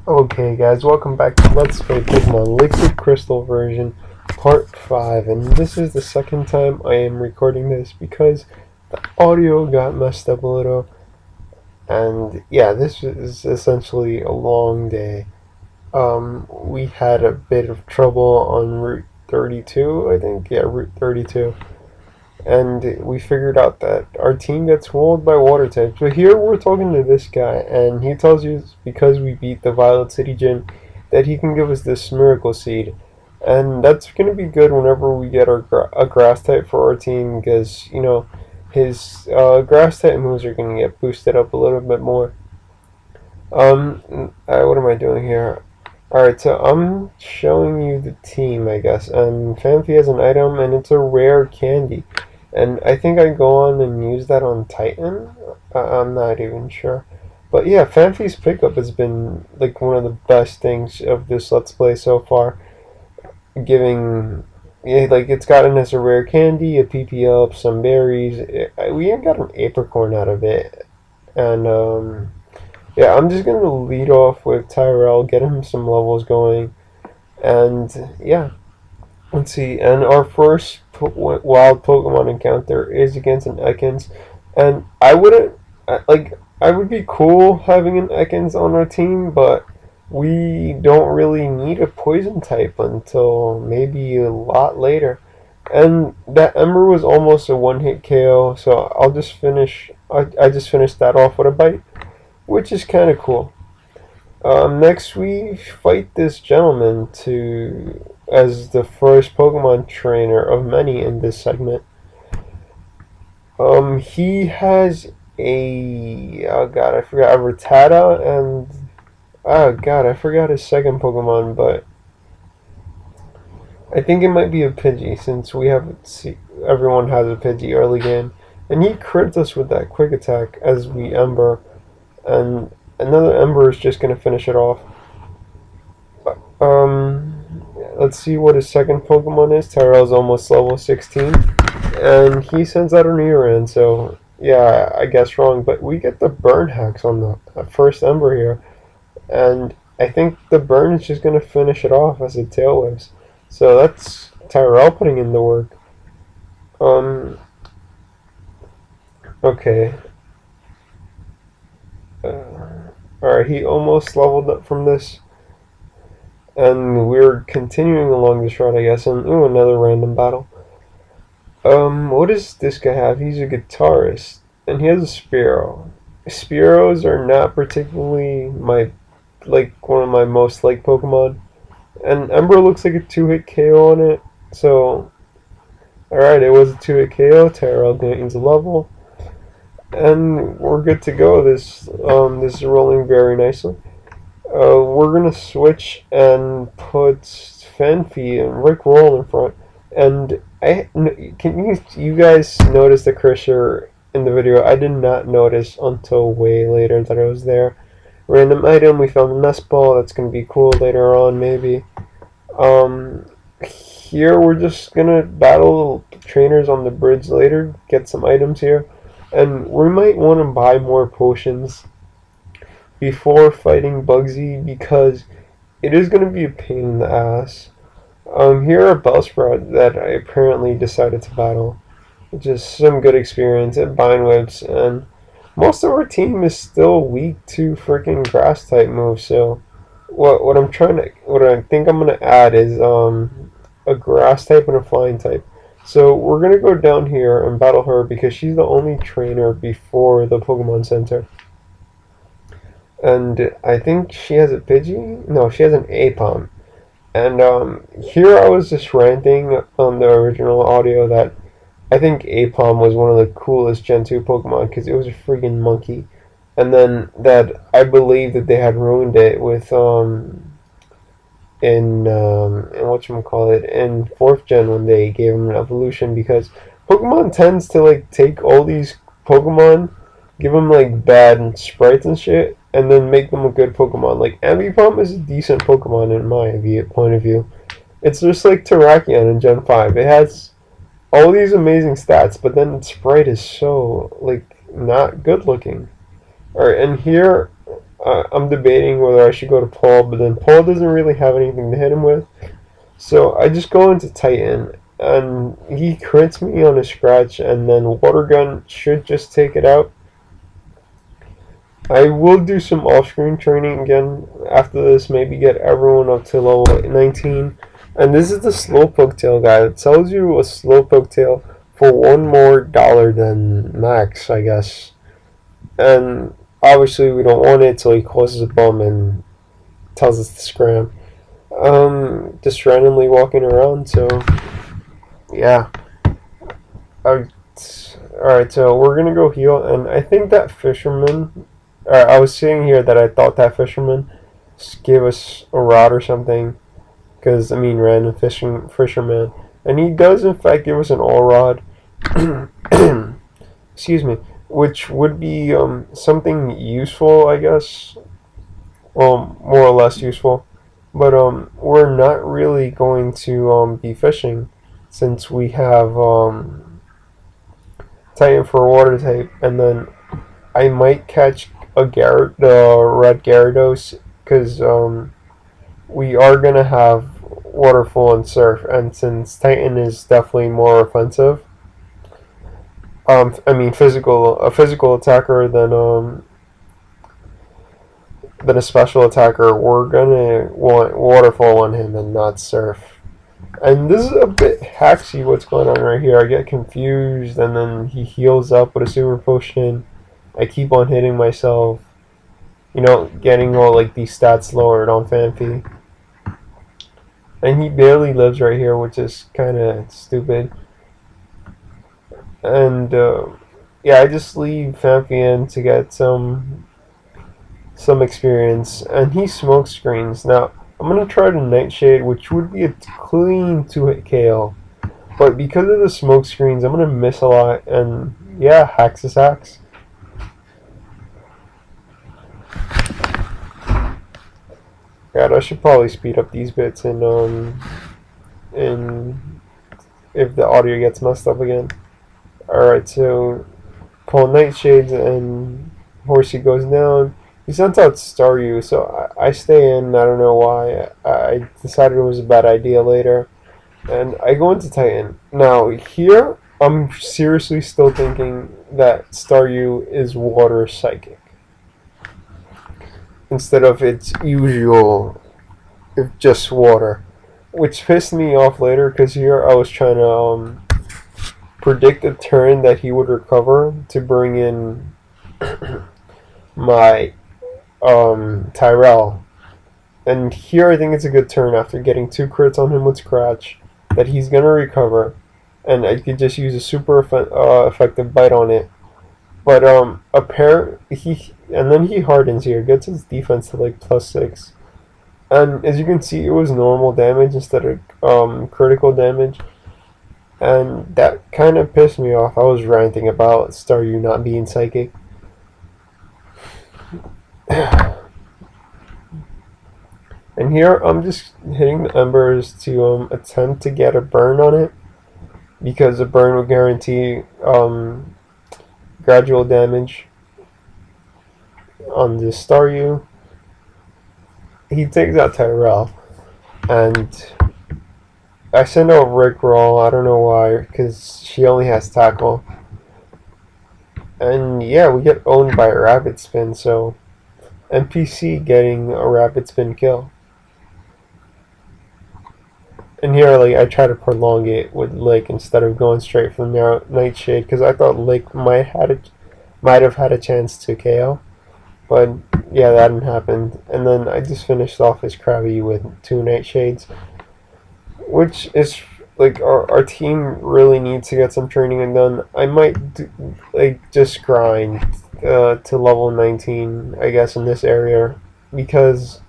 Okay guys, welcome back to Let's Play Pokemon Liquid Crystal version part 5, and this is the second time I am recording this because the audio got messed up a little, and yeah, this is essentially a long day. We had a bit of trouble on Route 32, I think, yeah, Route 32. And we figured out that our team gets walled by water types. So here we're talking to this guy, and he tells you it's because we beat the Violet City Gym that he can give us this Miracle Seed. And that's going to be good whenever we get a grass type for our team, because, you know, his grass type moves are going to get boosted up a little bit more. What am I doing here? Alright, so I'm showing you the team, I guess. And Fanfi has an item, and it's a rare candy. And I think I go on and use that on Titan. I'm not even sure. But yeah, Fanfi's pickup has been like one of the best things of this Let's Play so far. Giving, yeah, like it's gotten us a rare candy, a PP up, some berries. We even got an apricorn out of it. And yeah, I'm just going to lead off with Tyrell, get him some levels going. And yeah. Let's see, and our first wild Pokemon encounter is against an Ekans, and I would be cool having an Ekans on our team, but we don't really need a poison type until maybe a lot later. And that Ember was almost a one-hit KO, so I'll just finish, I just finished that off with a bite, which is kind of cool. Next we fight this gentleman as the first Pokemon trainer of many in this segment. He has oh god, I forgot, a Rattata, and oh god, I forgot his second Pokemon, but I think it might be a Pidgey, since everyone has a Pidgey early game. And he crit us with that quick attack as we Ember, and another Ember is just going to finish it off. Let's see what his second Pokemon is. Tyrell's almost level 16. And he sends out a Nidoran, so yeah, I guess wrong. But we get the Burn Hex on the first Ember here. And I think the Burn is just going to finish it off as it Tail Whips. So that's Tyrell putting in the work. Okay. Alright, he almost leveled up from this. And we're continuing along this route, I guess. And ooh, another random battle. What does this guy have? He's a guitarist. And he has a Spearow. Spearows are not particularly one of my most liked Pokemon. And Ember looks like a 2-hit KO on it. So, alright, it was a 2-hit KO. Tyrell gains a level. And we're good to go. This is rolling very nicely. We're gonna switch and put Fanfi and Rick Roll in front. And can you guys notice the cursor in the video? I did not notice until way later that it was there. Random item. We found a nest ball. That's gonna be cool later on, maybe. Here we're just gonna battle trainers on the bridge later. Get some items here. And we might want to buy more potions before fighting Bugsy, because it is going to be a pain in the ass. Here are Bellsprout that I apparently decided to battle, which is some good experience at Bind Whips, and most of our team is still weak to freaking grass type moves. So what I think I'm gonna add is a grass type and a flying type. So we're going to go down here and battle her because she's the only trainer before the Pokemon Center. And I think she has a Pidgey? No, she has an Aipom. And here I was just ranting on the original audio that I think Aipom was one of the coolest Gen 2 Pokemon because it was a freaking monkey. And then that I believe that they had ruined it with in whatchamacallit, in 4th gen when they gave him an evolution, because Pokemon tends to like take all these Pokemon, give them like bad sprites and shit, and then make them a good Pokemon. Like Ambipom is a decent Pokemon in my point of view. It's just like Terrakion in Gen 5. It has all these amazing stats, but then its sprite is so like not good looking. Alright, and here I'm debating whether I should go to Paul, but then Paul doesn't really have anything to hit him with. So I just go into Titan, and he crits me on a scratch, and then Water Gun should just take it out. I will do some off-screen training again after this, maybe get everyone up to level 19. And this is the Slowpoke Tail guy. It tells you a Slowpoke Tail for $1 more than max, I guess. And obviously we don't want it, so he causes a bum and tells us to scram. Just randomly walking around, so yeah. Alright, so we're gonna go heal, and I think that fisherman. I was seeing here that I thought that fisherman gave us a rod or something, because I mean random fisherman, and he does in fact give us an all rod. Excuse me, which would be something useful, I guess, more or less useful, but we're not really going to be fishing since we have Titan for water type, and then I might catch a red Gyarados, because we are gonna have Waterfall and Surf, and since Titan is definitely more offensive, I mean a physical attacker than a special attacker, we're gonna want Waterfall on him and not Surf. And this is a bit hacksy what's going on right here. I get confused, and then he heals up with a super potion. I keep on hitting myself, getting all like these stats lowered on Fanfi. And he barely lives right here, which is kind of stupid. And yeah, I just leave Fanfi in to get some experience, and he smoke screens. Now I'm gonna try the Nightshade, which would be a clean 2-hit KO, but because of the smoke screens, I'm gonna miss a lot. And yeah, hacks is hacks. God, I should probably speed up these bits and if the audio gets messed up again. Alright, so Paul Nightshades and Horsey goes down. He sent out Staryu, so I stay in. I don't know why. I decided it was a bad idea later. And I go into Titan. Now, here, I'm seriously still thinking that Staryu is water psychic, instead of its usual, if just water. Which pissed me off later, because here I was trying to predict a turn that he would recover to bring in my Tyrell. And here I think it's a good turn after getting 2 crits on him with Scratch, that he's going to recover, and I could just use a super effective bite on it. But and then he hardens here, gets his defense to like +6. And as you can see, it was normal damage instead of critical damage. And that kind of pissed me off. I was ranting about Staryu not being psychic. And here I'm just hitting the embers to attempt to get a burn on it, because a burn will guarantee gradual damage on this Staryu. He takes out Tyrell, and I send out Rickroll. I don't know why, because she only has tackle. And yeah, we get owned by a Rapid Spin, so NPC getting a Rapid Spin kill. And here, like, I try to prolong it with Lick instead of going straight from Nightshade, because I thought Lick might have had a chance to KO. But yeah, that didn't happen. And then I just finished off his Krabby with 2 Nightshades, which is like our team really needs to get some training done. I might just grind to level 19, I guess, in this area, because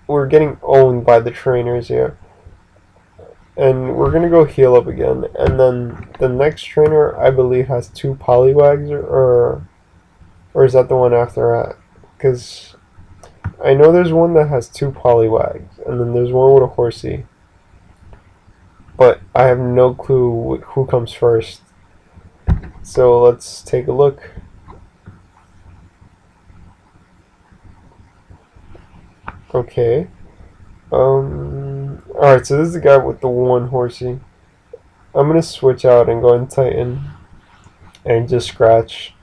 we're getting owned by the trainers here. And we're gonna go heal up again, and then the next trainer I believe has 2 Poliwags, or is that the one after that? Because I know there's one that has 2 Poliwags, and then there's one with a Horsey. But I have no clue who comes first. So let's take a look. Okay. Alright, so this is the guy with the one horsey. I'm gonna switch out and go and Titan and just scratch.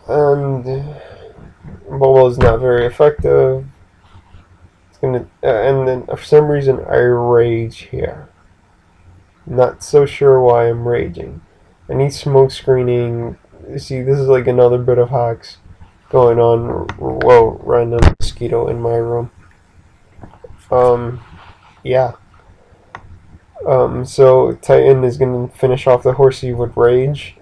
And Bubble is not very effective. It's gonna, and then for some reason I rage here. Not so sure why I'm raging. I need smoke screening. See, this is like another bit of hacks going on. Whoa, random mosquito in my room. Yeah. So Titan is gonna finish off the horsey with rage.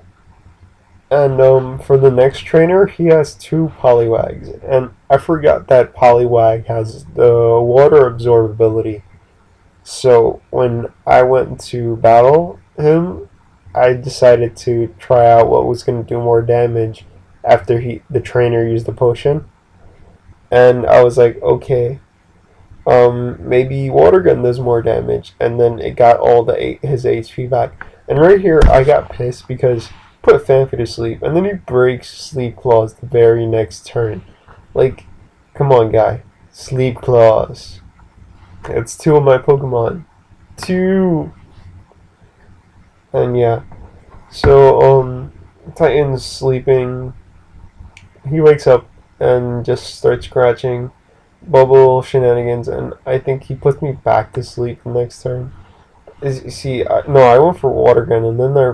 And for the next trainer, he has two Poliwags. And I forgot that Poliwag has the water absorbability. So when I went to battle him, I decided to try out what was going to do more damage after the trainer used the potion. And I was like, okay, maybe water gun does more damage. And then it got all his HP back. And right here, I got pissed because put Fanfi to sleep, and then he breaks Sleep Claws the very next turn. Like, come on, guy, Sleep Claws. It's two of my Pokemon. Two. And yeah. So, Titan's sleeping. He wakes up and just starts scratching. Bubble shenanigans, and I think he puts me back to sleep the next turn. No, I went for water gun, and then I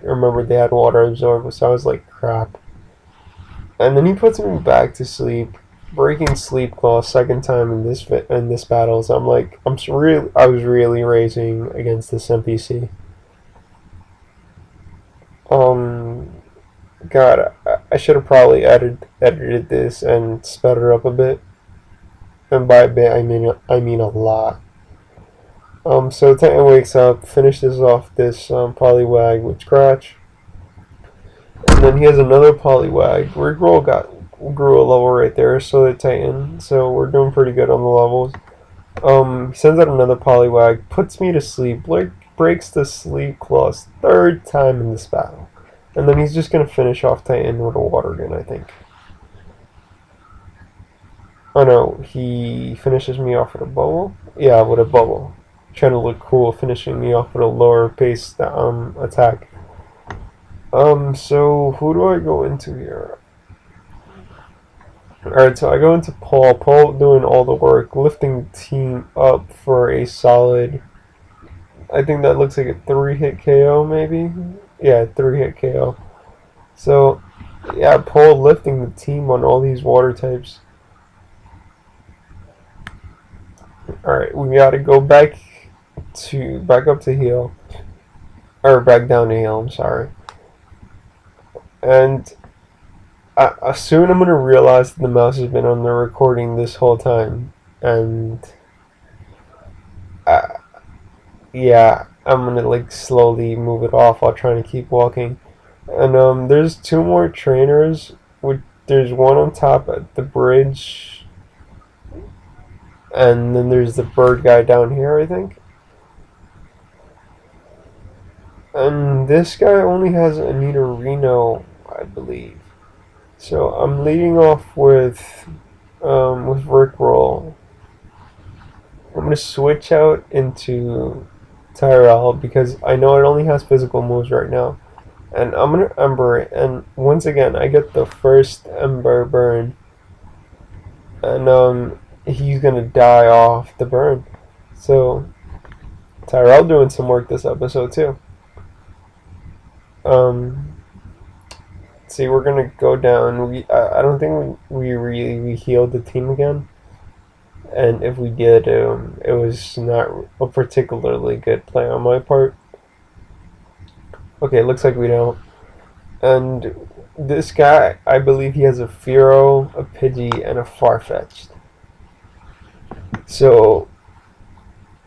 remembered they had water absorb, so I was like, crap. And then he puts me back to sleep, breaking Sleep Claw second time in this battle. So I'm like, I was really racing against this NPC. God, I should have probably edited this and sped it up a bit. And by a bit, I mean a lot. So Titan wakes up, finishes off this Poliwag with Scratch, and then he has another Poliwag. Rickroll grew a level right there, so did Titan. So we're doing pretty good on the levels. He sends out another Poliwag, puts me to sleep, breaks the Sleep Claws third time in this battle, and then he's just gonna finish off Titan with a water gun, I think. Oh no, he finishes me off with a bubble. Yeah, with a bubble. Trying to look cool, finishing me off with a lower pace attack. So who do I go into here? Alright, so I go into Paul. Paul doing all the work, lifting the team up for a solid, I think that looks like a 3-hit KO maybe? Yeah, 3-hit KO. So, yeah, Paul lifting the team on all these water types. Alright, we gotta go back up to heal. Or back down to heal, I'm sorry. And soon I'm gonna realize that the mouse has been on the recording this whole time. And yeah, I'm gonna like slowly move it off while trying to keep walking. And there's two more trainers. There's one on top at the bridge. And then there's the bird guy down here, I think. And this guy only has Anita Reno, I believe. So I'm leading off with Rickroll. I'm gonna switch out into Tyrell because I know it only has physical moves right now. And I'm gonna Ember it, and once again I get the first Ember burn. And he's gonna die off the burn. So Tyrell doing some work this episode too. See, we're gonna go down. I don't think we healed the team again, and if we did, it was not a particularly good play on my part. Okay, looks like we don't. And this guy, I believe he has a Fearow, a Pidgey, and a Farfetch'd. So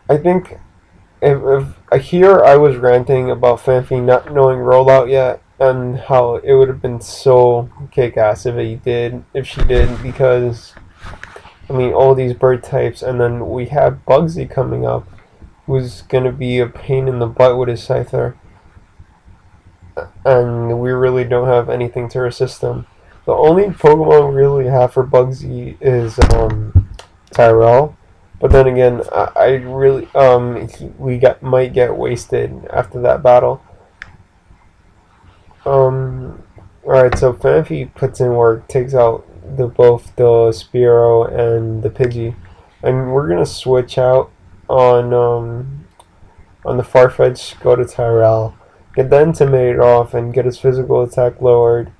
I think if here I was ranting about Fanfi not knowing rollout yet, and how it would have been so kick-ass if she did, because I mean all these bird types, and then we have Bugsy coming up, who's gonna be a pain in the butt with his Scyther, and we really don't have anything to resist him. The only Pokemon we really have for Bugsy is Tyrell. But then again, I really might get wasted after that battle. Alright, so Fanfi puts in work, takes out both the Spearow and the Pidgey, and we're gonna switch out on the Farfetch, go to Tyrell, get the Intimidate off, and get his physical attack lowered.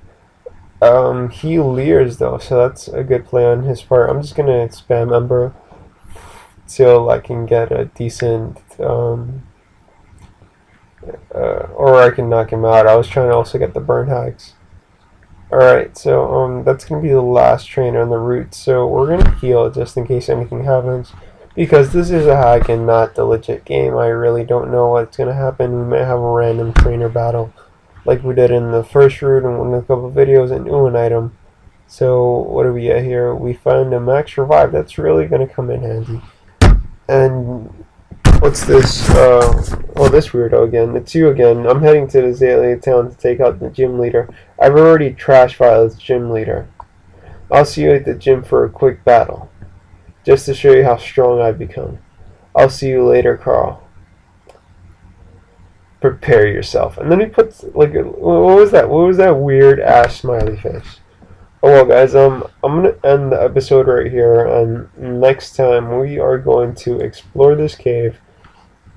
He leers though, so that's a good play on his part. I'm just gonna spam Ember till I can get a decent, or I can knock him out. I was trying to also get the burn hacks. Alright, so that's gonna be the last trainer on the route, so we're gonna heal just in case anything happens. Because this is a hack and not the legit game, I really don't know what's gonna happen. We might have a random trainer battle like we did in the first route and in a couple of videos and an item. So what do we get here? We find a max revive. That's really gonna come in handy. And what's this? This weirdo again. It's you again. I'm heading to the Azalea town to take out the gym leader. I've already trash filed the gym leader. I'll see you at the gym for a quick battle, just to show you how strong I've become. I'll see you later, Carl. Prepare yourself. And then he puts like what was that? What was that weird ass smiley face? Oh well, guys. I'm gonna end the episode right here, and next time we are going to explore this cave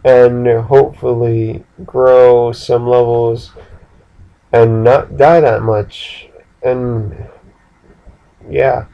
and hopefully grow some levels and not die that much. And yeah.